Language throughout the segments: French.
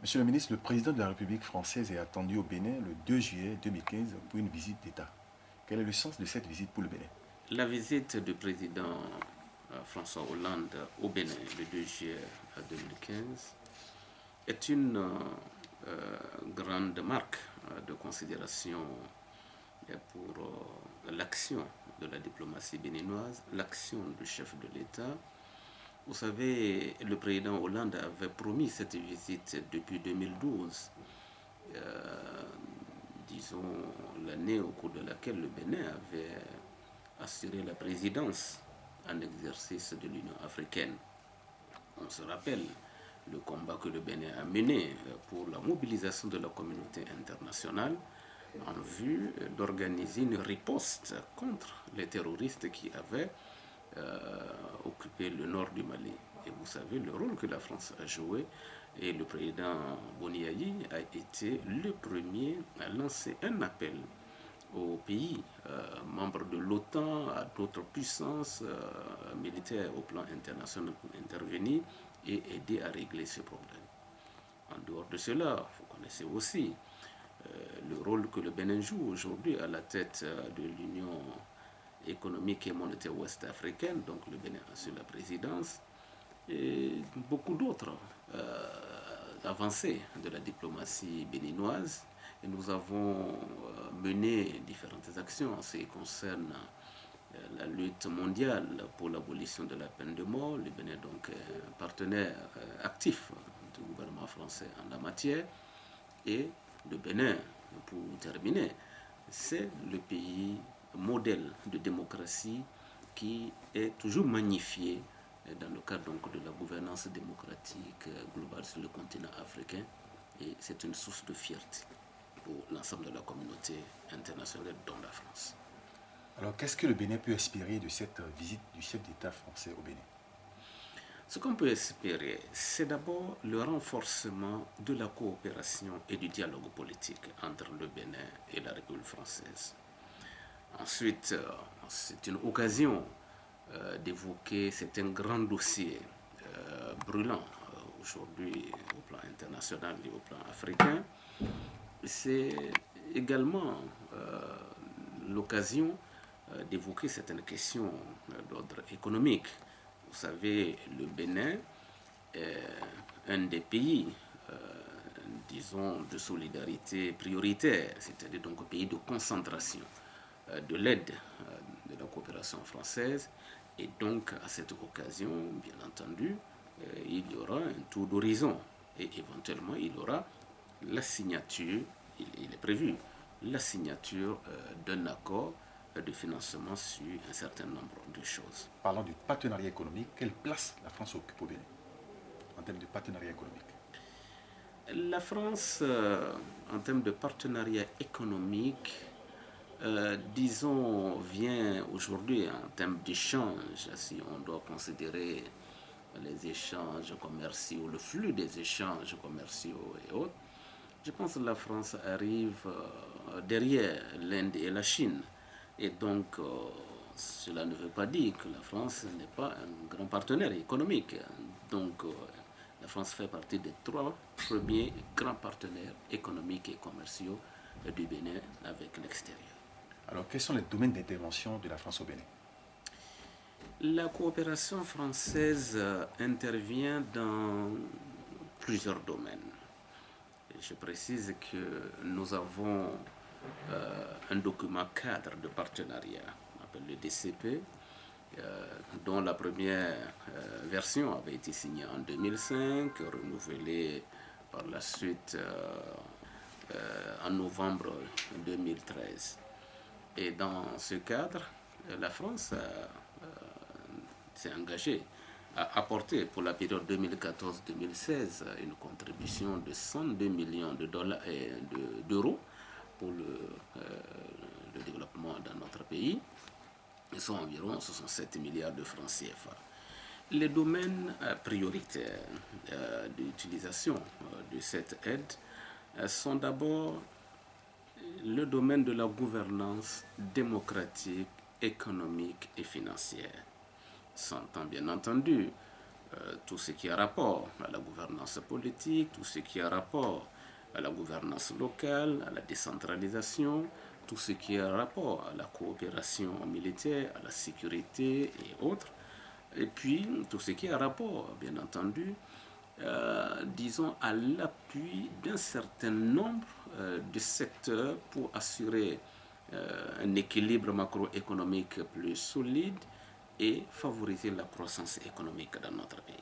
Monsieur le ministre, le président de la République française est attendu au Bénin le 2 juillet 2015 pour une visite d'État. Quel est le sens de cette visite pour le Bénin? La visite du président François Hollande au Bénin le 2 juillet 2015 est une grande marque de considération pour l'action de la diplomatie béninoise, l'action du chef de l'État. Vous savez, le président Hollande avait promis cette visite depuis 2012, disons l'année au cours de laquelle le Bénin avait assuré la présidence en exercice de l'Union africaine. On se rappelle le combat que le Bénin a mené pour la mobilisation de la communauté internationale en vue d'organiser une riposte contre les terroristes qui avaient occupé le nord du Mali. Et vous savez le rôle que la France a joué. Et le président Boniaï a été le premier à lancer un appel aux pays membres de l'OTAN, à d'autres puissances militaires au plan international pour intervenir et aider à régler ce problème. En dehors de cela, vous connaissez aussi le rôle que le Bénin joue aujourd'hui à la tête de l'Union économique et monétaire ouest-africaine, donc le Bénin assure la présidence, et beaucoup d'autres avancées de la diplomatie béninoise. Et nous avons mené différentes actions en ce qui concerne la lutte mondiale pour l'abolition de la peine de mort. Le Bénin est donc un partenaire actif du gouvernement français en la matière. Et le Bénin, pour terminer, c'est le pays modèle de démocratie qui est toujours magnifié dans le cadre donc de la gouvernance démocratique globale sur le continent africain. Et c'est une source de fierté pour l'ensemble de la communauté internationale, dont la France. Alors, qu'est-ce que le Bénin peut espérer de cette visite du chef d'État français au Bénin? Ce qu'on peut espérer, c'est d'abord le renforcement de la coopération et du dialogue politique entre le Bénin et la République française. Ensuite, c'est une occasion d'évoquer certains grands dossiers brûlants aujourd'hui au plan international et au plan africain. C'est également l'occasion d'évoquer certaines questions d'ordre économique. Vous savez, le Bénin est un des pays, disons, de solidarité prioritaire, c'est-à-dire donc un pays de concentration de l'aide de la coopération française. Et donc, à cette occasion, bien entendu, il y aura un tour d'horizon et éventuellement il y aura la signature, il est prévu, la signature d'un accord de financement sur un certain nombre de choses. Parlant du partenariat économique, quelle place la France occupe au Bénin en termes de partenariat économique? La France, en termes de partenariat économique, disons, vient aujourd'hui en termes d'échanges, si on doit considérer les échanges commerciaux, le flux des échanges commerciaux et autres, je pense que la France arrive derrière l'Inde et la Chine. Et donc, cela ne veut pas dire que la France n'est pas un grand partenaire économique. Donc, la France fait partie des 3 premiers grands partenaires économiques et commerciaux du Bénin avec l'extérieur. Alors, quels sont les domaines d'intervention de la France au Bénin? La coopération française intervient dans plusieurs domaines. Je précise que nous avons un document cadre de partenariat, on appelle le DCP, dont la première version avait été signée en 2005, renouvelée par la suite en novembre 2013. Et dans ce cadre, la France s'est engagée à apporter pour la période 2014-2016 une contribution de 102 millions d'euros pour le développement dans notre pays. Ils sont environ 67 milliards de francs CFA. Les domaines prioritaires d'utilisation de cette aide sont d'abord le domaine de la gouvernance démocratique, économique et financière. S'entend bien entendu tout ce qui a rapport à la gouvernance politique, tout ce qui a rapport à la gouvernance locale, à la décentralisation, tout ce qui a rapport à la coopération militaire, à la sécurité et autres. Et puis, tout ce qui a rapport, bien entendu, disons, à l'appui d'un certain nombre de secteurs pour assurer un équilibre macroéconomique plus solide et favoriser la croissance économique dans notre pays.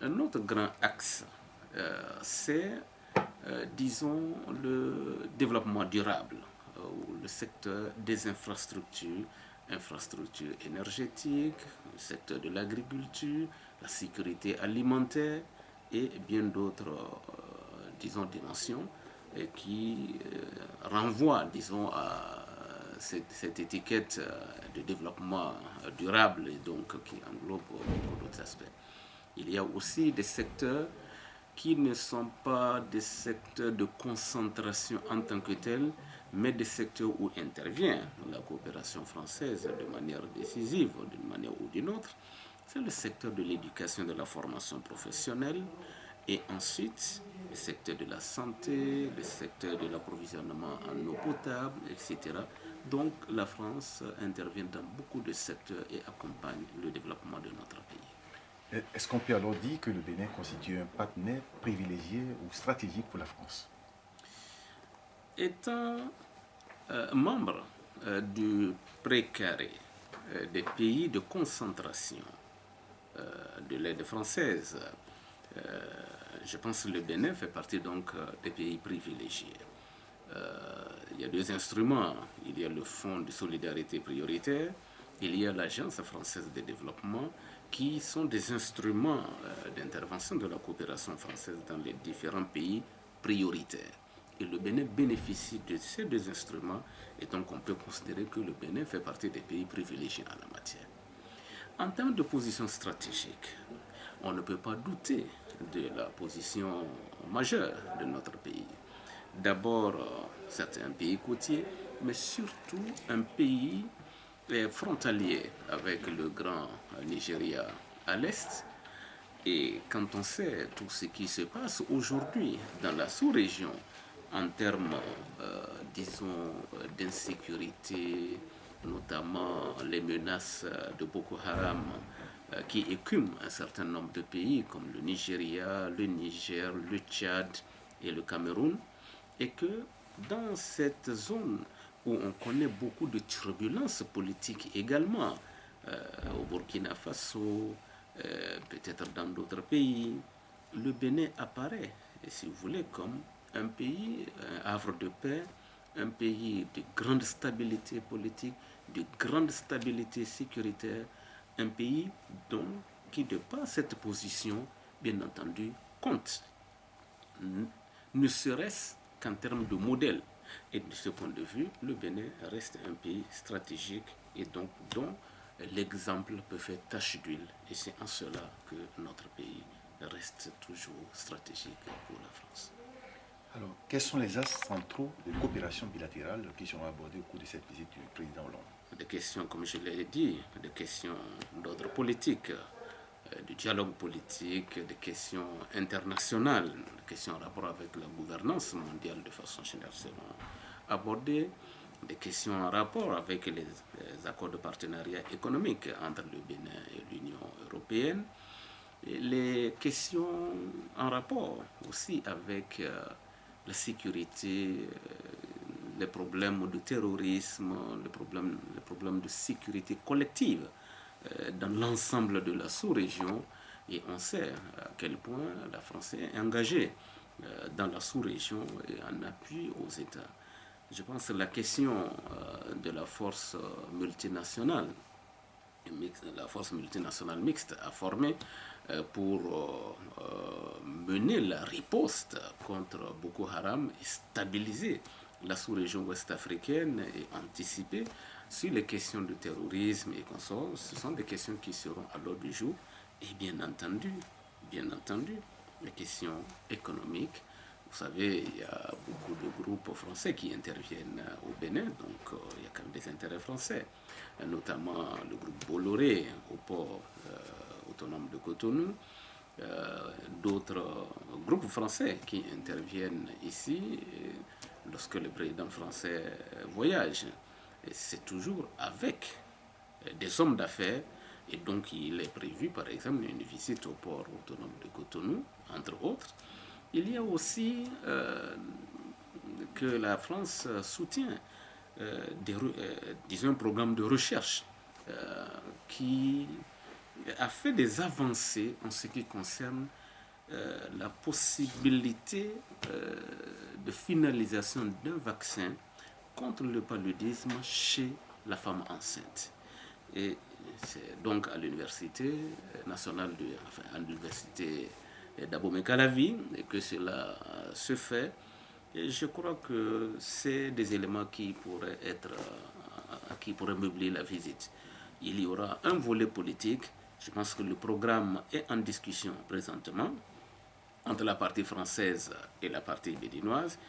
Un autre grand axe, c'est, disons, le développement durable, ou le secteur des infrastructures, infrastructures énergétiques, le secteur de l'agriculture, la sécurité alimentaire et bien d'autres, disons, dimensions qui renvoient, disons, à cette étiquette de développement durable et donc qui englobe beaucoup d'autres aspects. Il y a aussi des secteurs qui ne sont pas des secteurs de concentration en tant que tels, mais des secteurs où intervient la coopération française de manière décisive, d'une manière ou d'une autre. C'est le secteur de l'éducation et de la formation professionnelle, et ensuite le secteur de la santé, le secteur de l'approvisionnement en eau potable, etc. Donc la France intervient dans beaucoup de secteurs et accompagne le développement de notre pays. Est-ce qu'on peut alors dire que le Bénin constitue un partenaire privilégié ou stratégique pour la France? Étant membre du précaré des pays de concentration de l'aide française, je pense que le Bénin fait partie donc des pays privilégiés. Il y a deux instruments. Il y a le Fonds de solidarité prioritaire, il y a l'Agence française de développement, qui sont des instruments d'intervention de la coopération française dans les différents pays prioritaires. Et le Bénin bénéficie de ces deux instruments, et donc on peut considérer que le Bénin fait partie des pays privilégiés en la matière. En termes de position stratégique, on ne peut pas douter de la position majeure de notre pays. D'abord, c'est un pays côtier, mais surtout un pays frontalier avec le grand Nigeria à l'est. Et quand on sait tout ce qui se passe aujourd'hui dans la sous-région en termes, disons, d'insécurité, notamment les menaces de Boko Haram qui écument un certain nombre de pays comme le Nigeria, le Niger, le Tchad et le Cameroun, et que dans cette zone où on connaît beaucoup de turbulences politiques également, au Burkina Faso, peut-être dans d'autres pays, le Bénin apparaît, si vous voulez, comme un pays, un havre de paix, un pays de grande stabilité politique, de grande stabilité sécuritaire, un pays qui, de par cette position, bien entendu, compte, ne serait-ce qu'en termes de modèle. Et de ce point de vue, le Bénin reste un pays stratégique et donc dont l'exemple peut faire tache d'huile. Et c'est en cela que notre pays reste toujours stratégique pour la France. Alors, quels sont les axes centraux de coopération bilatérale qui seront abordés au cours de cette visite du président Hollande? Des questions, comme je l'ai dit, des questions d'ordre politique, du dialogue politique, des questions internationales, des questions en rapport avec la gouvernance mondiale de façon générale seront abordées, des questions en rapport avec les accords de partenariat économique entre le Bénin et l'Union européenne, et les questions en rapport aussi avec la sécurité, les problèmes de terrorisme, les problèmes de sécurité collective dans l'ensemble de la sous-région. Et on sait à quel point la France est engagée dans la sous-région et en appui aux États. Je pense que la question de la force multinationale, mixte à former pour mener la riposte contre Boko Haram et stabiliser la sous-région ouest-africaine et anticiper sur les questions de terrorisme et consorts. Ce sont des questions qui seront à l'ordre du jour. Et bien entendu, les questions économiques. Vous savez, il y a beaucoup de groupes français qui interviennent au Bénin, donc il y a quand même des intérêts français, notamment le groupe Bolloré au port autonome de Cotonou, d'autres groupes français qui interviennent ici lorsque le président français voyage. Et c'est toujours avec des hommes d'affaires. Et donc, il est prévu, par exemple, une visite au port autonome de Cotonou, entre autres. Il y a aussi que la France soutient disons, un programme de recherche qui a fait des avancées en ce qui concerne la possibilité de finalisation d'un vaccin contre le paludisme chez la femme enceinte. Et c'est donc à l'université nationale, à l'université d'Abomey-Calavi que cela se fait. Et je crois que c'est des éléments qui pourraient meubler la visite. Il y aura un volet politique. Je pense que le programme est en discussion présentement entre la partie française et la partie béninoise.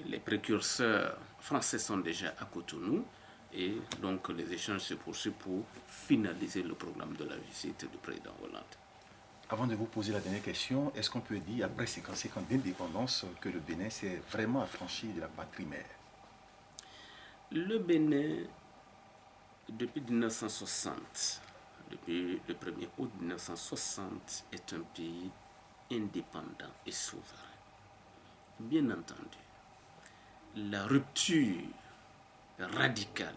Les précurseurs français sont déjà à Cotonou. Et donc les échanges se poursuivent pour finaliser le programme de la visite du président Hollande. Avant de vous poser la dernière question, est-ce qu'on peut dire, après 50 ans d'indépendance, que le Bénin s'est vraiment affranchi de la patrie mère? Le Bénin, depuis 1960, depuis le 1er août 1960, est un pays indépendant et souverain. Bien entendu, la rupture radicale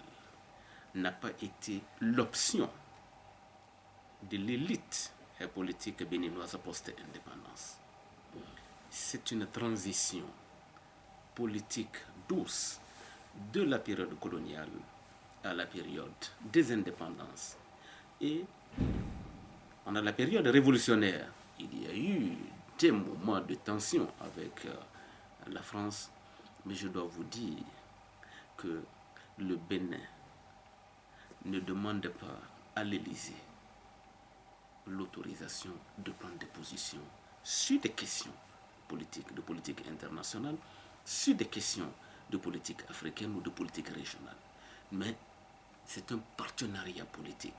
n'a pas été l'option de l'élite politique béninoise post-indépendance. C'est une transition politique douce de la période coloniale à la période des indépendances. Et pendant la période révolutionnaire, il y a eu des moments de tension avec la France, mais je dois vous dire que le Bénin ne demande pas à l'Élysée l'autorisation de prendre des positions sur des questions politiques, de politique internationale, sur des questions de politique africaine ou de politique régionale. Mais c'est un partenariat politique,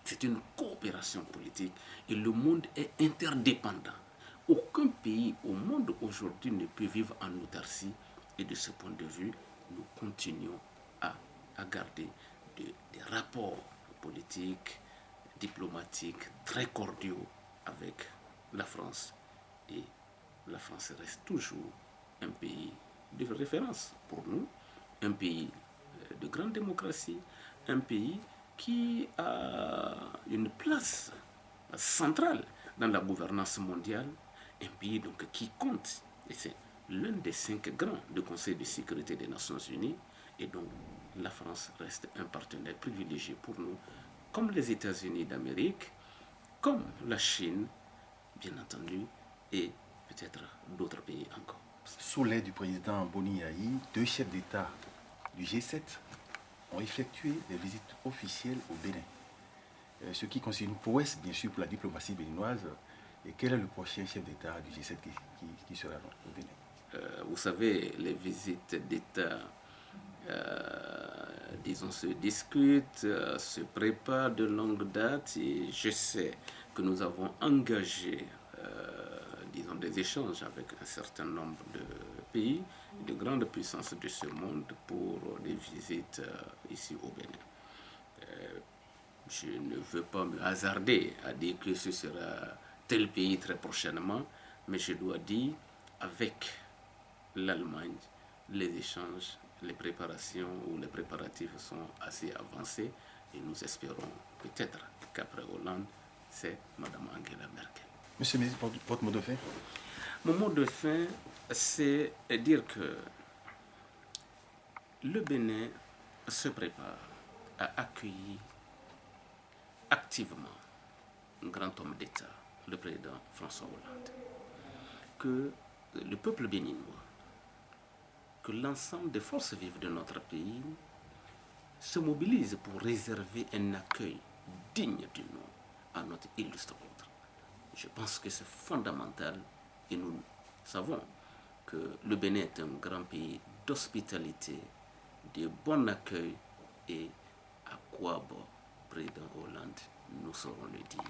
c'est une coopération politique et le monde est interdépendant. Aucun pays au monde aujourd'hui ne peut vivre en autarcie et de ce point de vue, nous continuons à garder des rapports politiques, diplomatiques très cordiaux avec la France. Et la France reste toujours un pays de référence pour nous, un pays de grande démocratie, un pays qui a une place centrale dans la gouvernance mondiale, un pays donc qui compte. Et c'est l'un des 5 grands du Conseil de sécurité des Nations Unies. Et donc, la France reste un partenaire privilégié pour nous, comme les États-Unis d'Amérique, comme la Chine, bien entendu, et peut-être d'autres pays encore. Sous l'aide du président Boni Yayi, 2 chefs d'État du G7 ont effectué des visites officielles au Bénin. Ce qui constitue une prouesse, bien sûr, pour la diplomatie béninoise. Et quel est le prochain chef d'État du G7 qui sera au Bénin? Vous savez, les visites d'État, disons, se discutent, se préparent de longue date. Et je sais que nous avons engagé, disons, des échanges avec un certain nombre de pays, de grandes puissances de ce monde pour des visites ici au Bénin. Je ne veux pas me hasarder à dire que ce sera tel pays très prochainement, mais je dois dire, avec l'Allemagne, les échanges, les préparations ou les préparatifs sont assez avancés et nous espérons peut-être qu'après Hollande, c'est Mme Angela Merkel. Monsieur le ministre, votre mot de fin? Mon mot de fin, c'est dire que le Bénin se prépare à accueillir activement un grand homme d'État, le président François Hollande, que le peuple béninois, que l'ensemble des forces vives de notre pays se mobilisent pour réserver un accueil digne du nom à notre illustre hôte. Je pense que c'est fondamental et nous savons que le Bénin est un grand pays d'hospitalité, de bon accueil et à quoi bon président Hollande, nous saurons le dire.